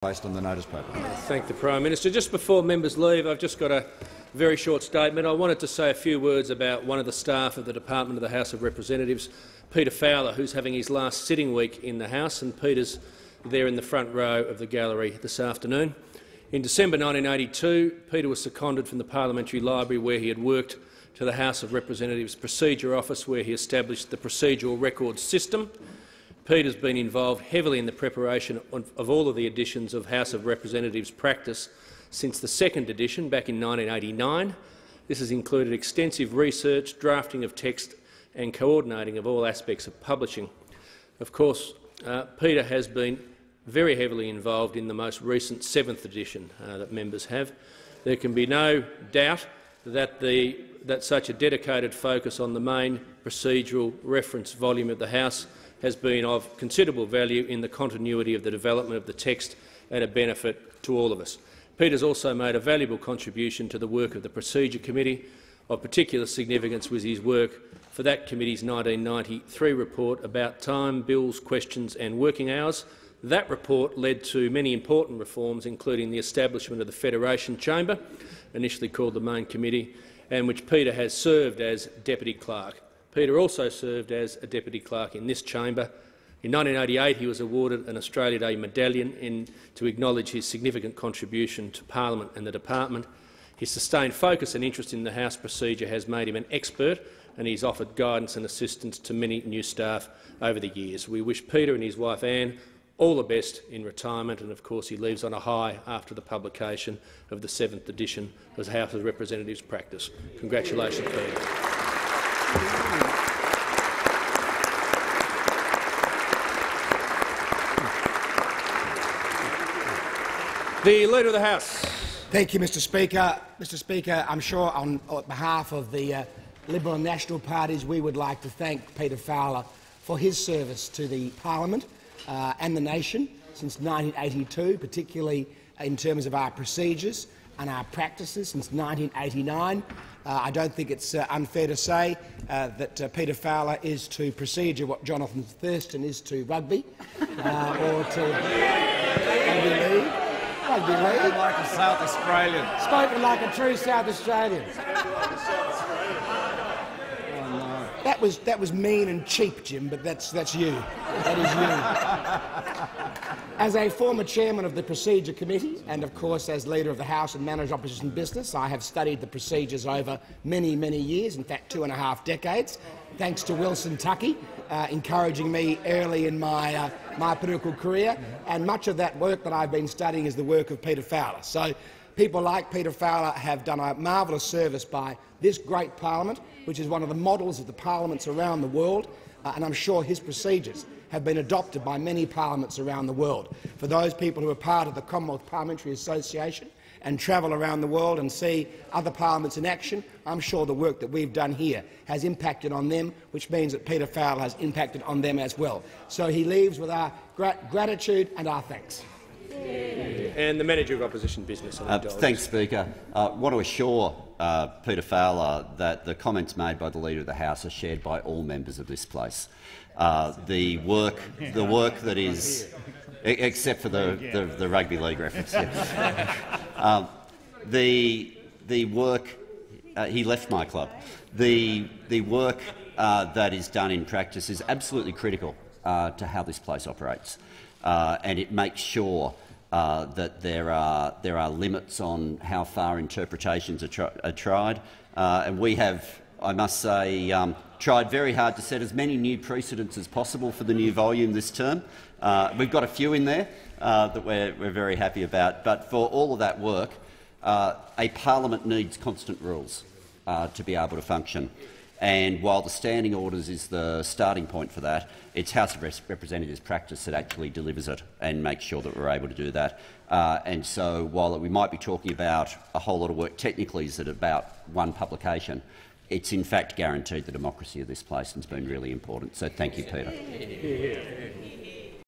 Based on the notice paper. Thank the Prime Minister. Just before members leave, I've just got a very short statement. I wanted to say a few words about one of the staff of the Department of the House of Representatives, Peter Fowler, who's having his last sitting week in the House, and Peter's there in the front row of the gallery this afternoon. In December 1982, Peter was seconded from the Parliamentary Library, where he had worked, to the House of Representatives Procedure Office, where he established the procedural records system. Peter's been involved heavily in the preparation of all of the editions of House of Representatives practice since the second edition back in 1989. This has included extensive research, drafting of text and coordinating of all aspects of publishing. Of course, Peter has been very heavily involved in the most recent 7th edition that members have. There can be no doubt that such a dedicated focus on the main procedural reference volume of the House has been of considerable value in the continuity of the development of the text and a benefit to all of us. Peter's also made a valuable contribution to the work of the Procedure Committee. Of particular significance was his work for that committee's 1993 report about time, bills, questions and working hours. That report led to many important reforms, including the establishment of the Federation Chamber, initially called the Main Committee, and which Peter has served as Deputy Clerk. Peter also served as a Deputy Clerk in this chamber. In 1988 he was awarded an Australia Day medallion to acknowledge his significant contribution to Parliament and the Department. His sustained focus and interest in the House procedure has made him an expert, and he's offered guidance and assistance to many new staff over the years. We wish Peter and his wife Anne all the best in retirement, and of course he leaves on a high after the publication of the 7th edition of the House of Representatives practice. Congratulations, Peter. The Leader of the House. Thank you, Mr Speaker. Mr Speaker, I'm sure on behalf of the Liberal and National parties we would like to thank Peter Fowler for his service to the Parliament and the nation since 1982, particularly in terms of our procedures and our practices since 1989. I don't think it's unfair to say that Peter Fowler is to procedure what Jonathan Thurston is to rugby, or to rugby league. Rugby league. Like a South Australian. Spoken like a true South Australian. That was mean and cheap, Jim, but that's you. That is you. As a former chairman of the Procedure Committee and, of course, as Leader of the House and Manager of Opposition Business, I have studied the procedures over many, many years, in fact 2.5 decades, thanks to Wilson Tuckey, encouraging me early in my political career, and much of that work that I've been studying is the work of Peter Fowler. So people like Peter Fowler have done a marvellous service by this great parliament, which is one of the models of the parliaments around the world, and I'm sure his procedures have been adopted by many parliaments around the world. For those people who are part of the Commonwealth Parliamentary Association and travel around the world and see other parliaments in action, I'm sure the work that we've done here has impacted on them, which means that Peter Fowler has impacted on them as well. So he leaves with our gratitude and our thanks. And the Manager of Opposition Business. Thanks, Speaker. I want to assure Peter Fowler that the comments made by the Leader of the House are shared by all members of this place. The work that is, except for the rugby league reference. Yeah. The work he left my club. The work that is done in practice is absolutely critical to how this place operates, and it makes sure that there are limits on how far interpretations are tried, and we have, I must say, tried very hard to set as many new precedents as possible for the new volume this term. We've got a few in there that we're very happy about, but for all of that work, a parliament needs constant rules to be able to function. And while the standing orders is the starting point for that, it's House of Representatives practice that actually delivers it and makes sure that we're able to do that. And so while we might be talking about a whole lot of work technically is at about one publication, it's in fact guaranteed the democracy of this place, and it's been really important. So thank you, Peter.